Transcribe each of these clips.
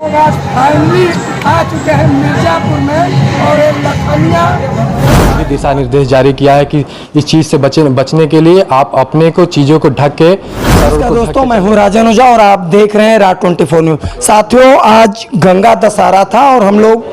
Finally आ चुके हैं मिर्जापुर में और एक लखनिया दिशा निर्देश जारी किया है कि इस चीज़ से बचने के लिए आप अपने को चीज़ों को ढक के। दोस्तों मैं हूँ राजन ओझा और आप देख रहे हैं राज 24 न्यूज। साथियों आज गंगा दशहरा था और हम लोग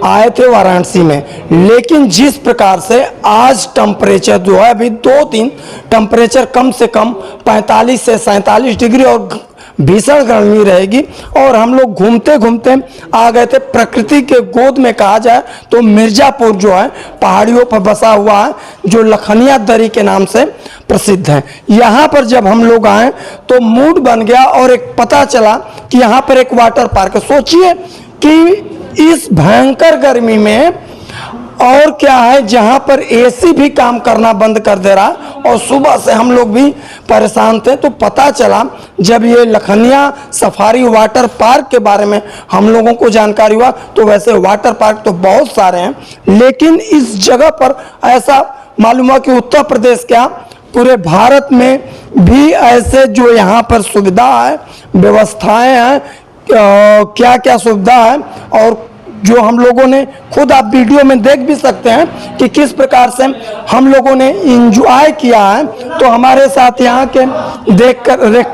आए थे वाराणसी में, लेकिन जिस प्रकार से आज टेम्परेचर जो है अभी 2-3 टेम्परेचर कम से कम 45 से 47 डिग्री और भीषण गर्मी रहेगी। और हम लोग घूमते घूमते आ गए थे प्रकृति के गोद में कहा जाए तो मिर्जापुर जो है पहाड़ियों पर बसा हुआ है, जो लखनिया दरी के नाम से प्रसिद्ध है। यहाँ पर जब हम लोग आए तो मूड बन गया और एक पता चला कि यहाँ पर एक वाटर पार्क है। सोचिए कि इस भयंकर गर्मी में और क्या है, जहां पर एसी भी काम करना बंद कर दे रहा और सुबह से हम लोग भी परेशान थे। तो पता चला जब ये लखनिया सफारी वाटर पार्क के बारे में हम लोगों को जानकारी हुआ, तो वैसे वाटर पार्क तो बहुत सारे हैं, लेकिन इस जगह पर ऐसा मालूम हुआ कि उत्तर प्रदेश क्या पूरे भारत में भी ऐसे जो यहाँ पर सुविधा है, व्यवस्थाएं हैं, क्या क्या सुविधा है और जो हम लोगों ने खुद आप वीडियो में देख भी सकते हैं कि किस प्रकार से हम लोगों ने एंजॉय किया है। तो हमारे साथ यहाँ के देख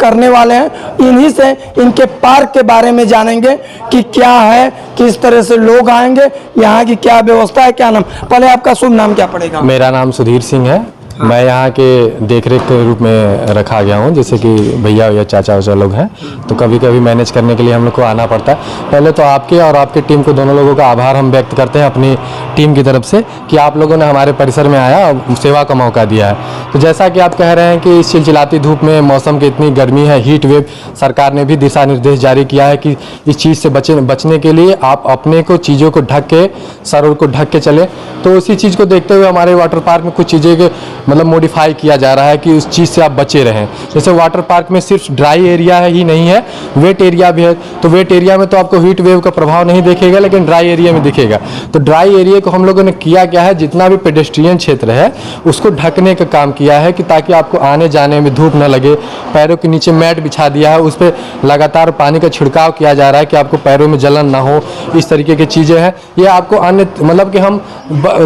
करने वाले हैं, इन्हीं से इनके पार्क के बारे में जानेंगे कि क्या है, किस तरह से लोग आएंगे, यहाँ की क्या व्यवस्था है, क्या नाम। पहले आपका शुभ नाम क्या पड़ेगा? मेरा नाम सुधीर सिंह है। मैं यहाँ के देखरेख के रूप में रखा गया हूँ, जैसे कि भैया या चाचा वाचा लोग हैं, तो कभी कभी मैनेज करने के लिए हम लोग को आना पड़ता है। पहले तो आपके और आपके टीम को, दोनों लोगों का आभार हम व्यक्त करते हैं अपनी टीम की तरफ से कि आप लोगों ने हमारे परिसर में आया और सेवा का मौका दिया है। तो जैसा कि आप कह रहे हैं कि इस चिलचिलाती धूप में, मौसम की इतनी गर्मी है, हीट वेव, सरकार ने भी दिशा निर्देश जारी किया है कि इस चीज़ से बचने के लिए आप अपने को चीज़ों को ढक के, सर को ढक के चले। तो उसी चीज़ को देखते हुए हमारे वाटर पार्क में कुछ चीज़ें के मतलब मॉडिफाई किया जा रहा है कि उस चीज़ से आप बचे रहें। जैसे वाटर पार्क में सिर्फ ड्राई एरिया ही नहीं है, वेट एरिया भी है। तो वेट एरिया में तो आपको हीट वेव का प्रभाव नहीं दिखेगा, लेकिन ड्राई एरिया में दिखेगा। तो ड्राई एरिया को हम लोगों ने किया क्या है, जितना भी पेडेस्ट्रियन क्षेत्र है उसको ढकने का काम किया है कि ताकि आपको आने जाने में धूप न लगे। पैरों के नीचे मैट बिछा दिया है, उस पर लगातार पानी का छिड़काव किया जा रहा है कि आपको पैरों में जलन ना हो। इस तरीके की चीज़ें हैं। ये आपको अन्य मतलब कि हम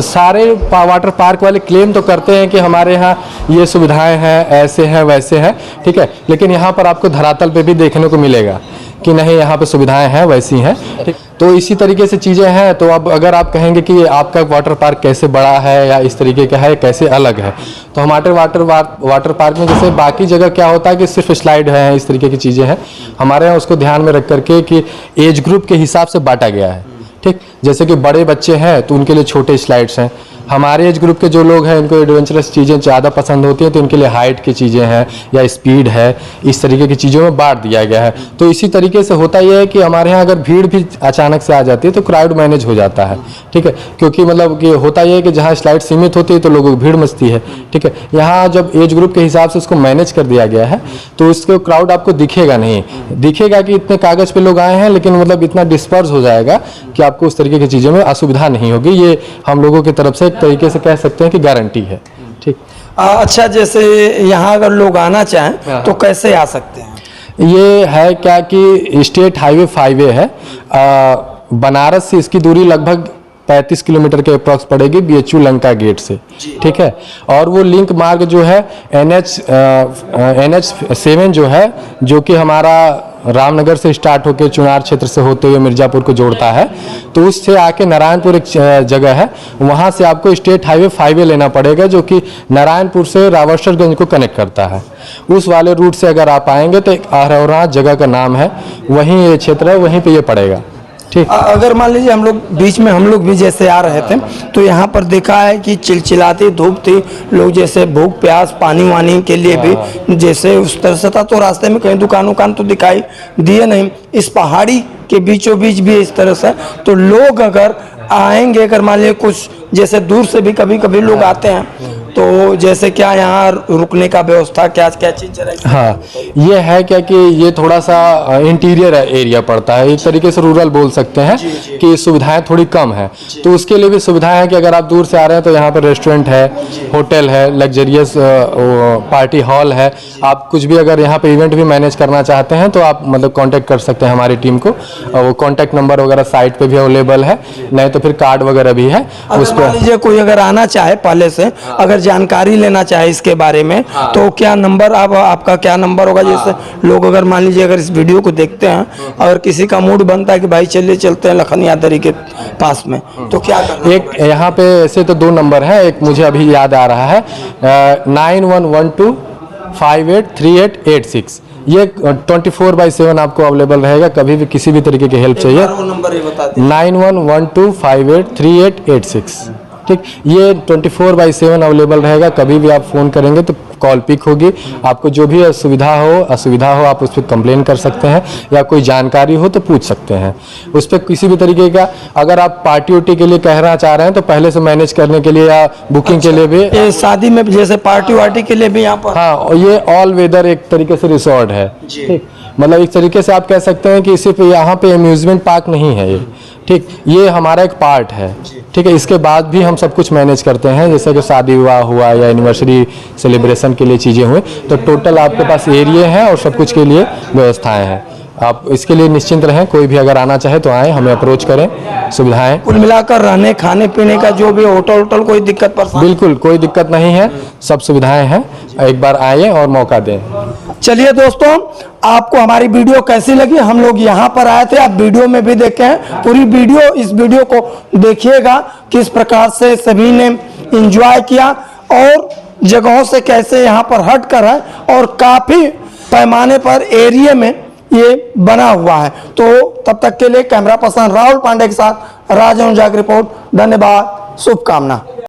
सारे वाटर पार्क वाले क्लेम तो करते हैं कि हमारे यहाँ ये सुविधाएं हैं, ऐसे हैं, वैसे हैं, ठीक है, लेकिन यहाँ पर आपको धरातल पे भी देखने को मिलेगा कि नहीं यहाँ पे सुविधाएं हैं, वैसी हैं, ठीक। तो इसी तरीके से चीज़ें हैं। तो अब अगर आप कहेंगे कि आपका वाटर पार्क कैसे बड़ा है या इस तरीके का है, कैसे अलग है, तो हमारे वाटर पार्क में जैसे बाकी जगह क्या होता है कि सिर्फ स्लाइड है, इस तरीके की चीज़ें हैं, हमारे यहाँ उसको ध्यान में रख करके कि एज ग्रुप के हिसाब से बांटा गया है, ठीक। जैसे कि बड़े बच्चे हैं तो उनके लिए छोटे स्लाइड्स हैं। हमारे एज ग्रुप के जो लोग हैं इनको एडवेंचरस चीज़ें ज़्यादा पसंद होती हैं, तो इनके लिए हाइट की चीज़ें हैं या स्पीड है, इस तरीके की चीज़ों में बांट दिया गया है। तो इसी तरीके से होता यह है कि हमारे यहाँ अगर भीड़ भी अचानक से आ जाती है तो क्राउड मैनेज हो जाता है, ठीक है, क्योंकि मतलब कि होता यह है कि जहाँ स्लाइड सीमित होती है तो लोगों की भीड़ मचती है, ठीक है। यहाँ जब एज ग्रुप के हिसाब से उसको मैनेज कर दिया गया है तो उसको क्राउड आपको दिखेगा नहीं, दिखेगा कि इतने कागज़ पे लोग आए हैं, लेकिन मतलब इतना डिस्पर्स हो जाएगा कि आपको उस तरीके की चीज़ों में असुविधा नहीं होगी। ये हम लोगों की तरफ से एक तरीके से कह सकते हैं कि गारंटी है, ठीक। अच्छा, जैसे यहाँ अगर लोग आना चाहें तो कैसे आ सकते हैं? ये है क्या कि स्टेट हाईवे 5A है, बनारस से इसकी दूरी लगभग 35 किलोमीटर के अप्रॉक्स पड़ेगी BHU लंका गेट से, ठीक है। और वो लिंक मार्ग जो है NH7 जो है, जो कि हमारा रामनगर से स्टार्ट होकर चुनार क्षेत्र से होते हुए मिर्जापुर को जोड़ता है, तो उससे आके नारायणपुर एक जगह है, वहाँ से आपको स्टेट हाईवे 5A लेना पड़ेगा, जो कि नारायणपुर से रावरसरगंज को कनेक्ट करता है। उस वाले रूट से अगर आप आएंगे तो एक अहरौरा जगह का नाम है, वहीं ये क्षेत्र है, वहीं पे ये पड़ेगा, ठीक। अगर मान लीजिए हम लोग बीच में हम लोग भी जैसे आ रहे थे तो यहाँ पर देखा है कि चिलचिलाती धूप थी, लोग जैसे भूख प्यास पानी वानी के लिए भी जैसे उस तरह से था, तो रास्ते में कहीं दुकान तो दिखाई दिए नहीं। इस पहाड़ी के बीचों बीच भी इस तरह से, तो लोग अगर आएंगे, अगर मान लीजिए कुछ जैसे दूर से भी कभी कभी लोग आते हैं तो जैसे क्या यहाँ रुकने का व्यवस्था क्या क्या चीज रहेगी? हाँ, ये है क्या कि ये थोड़ा सा इंटीरियर एरिया पड़ता है, एक तरीके से रूरल बोल सकते हैं कि सुविधाएं थोड़ी कम है। तो उसके लिए भी सुविधाएं हैं कि अगर आप दूर से आ रहे हैं तो यहाँ पर रेस्टोरेंट है, होटल है, लग्जरियस पार्टी हॉल है। आप कुछ भी अगर यहाँ पे इवेंट भी मैनेज करना चाहते हैं तो आप मतलब कांटेक्ट कर सकते हैं हमारी टीम को। वो कांटेक्ट नंबर वगैरह साइट पे भी अवेलेबल है, नहीं तो फिर कार्ड वगैरह भी है उस मान पर। लीजिए कोई अगर आना चाहे पहले से, अगर जानकारी लेना चाहे इसके बारे में, तो क्या नंबर आपका क्या नंबर होगा? जैसे लोग अगर मान लीजिए अगर इस वीडियो को देखते हैं, अगर किसी का मूड बनता है कि भाई चलिए चलते हैं लखनिया दरी के पास में, तो क्या करना? एक यहाँ पे ऐसे तो 2 नंबर है, एक मुझे अभी याद आ रहा है 9112583886। ये 24/7 आपको अवेलेबल रहेगा, कभी भी किसी भी तरीके की हेल्प चाहिए। वो नंबर ये बता दें। 9112583886। ठीक, ये 24/7 अवेलेबल रहेगा, कभी भी आप फ़ोन करेंगे तो कॉल पिक होगी। आपको जो भी असुविधा हो आप उस पर कंप्लेन कर सकते हैं, या कोई जानकारी हो तो पूछ सकते हैं उस पर किसी भी तरीके का। अगर आप पार्टी उर्टी के लिए कहना चाह रहे हैं तो पहले से मैनेज करने के लिए या बुकिंग के लिए भी। ये शादी में जैसे पार्टी वार्टी के लिए भी यहाँ पर? हाँ, और ये ऑल वेदर एक तरीके से रिसोर्ट है। ठीक, मतलब एक तरीके से आप कह सकते हैं कि सिर्फ यहाँ पे अम्यूजमेंट पार्क नहीं है ये। ठीक, ये हमारा एक पार्ट है। ठीक है, इसके बाद भी हम सब कुछ मैनेज करते हैं, जैसे कि शादी विवाह हुआ या एनिवर्सरी सेलिब्रेशन के लिए चीज़ें हुई, तो टोटल आपके पास एरिया है और सब कुछ के लिए व्यवस्थाएं हैं। आप इसके लिए निश्चिंत रहें, कोई भी अगर आना चाहे तो आएँ, हमें अप्रोच करें। सुविधाएं कुल मिलाकर रहने खाने पीने का जो भी होटल कोई दिक्कत परेशानी? बिल्कुल कोई दिक्कत नहीं है, सब सुविधाएं हैं। एक बार आइए और मौका दें। चलिए दोस्तों, आपको हमारी वीडियो कैसी लगी? हम लोग यहाँ पर आए थे, आप वीडियो में भी देखे हैं, पूरी वीडियो इस वीडियो को देखिएगा किस प्रकार से सभी ने एंजॉय किया और जगहों से कैसे यहाँ पर हट कर है और काफी पैमाने पर एरिया में ये बना हुआ है। तो तब तक के लिए कैमरा पर्सन राहुल पांडे के साथ राजन जाग रिपोर्ट। धन्यवाद, शुभकामना।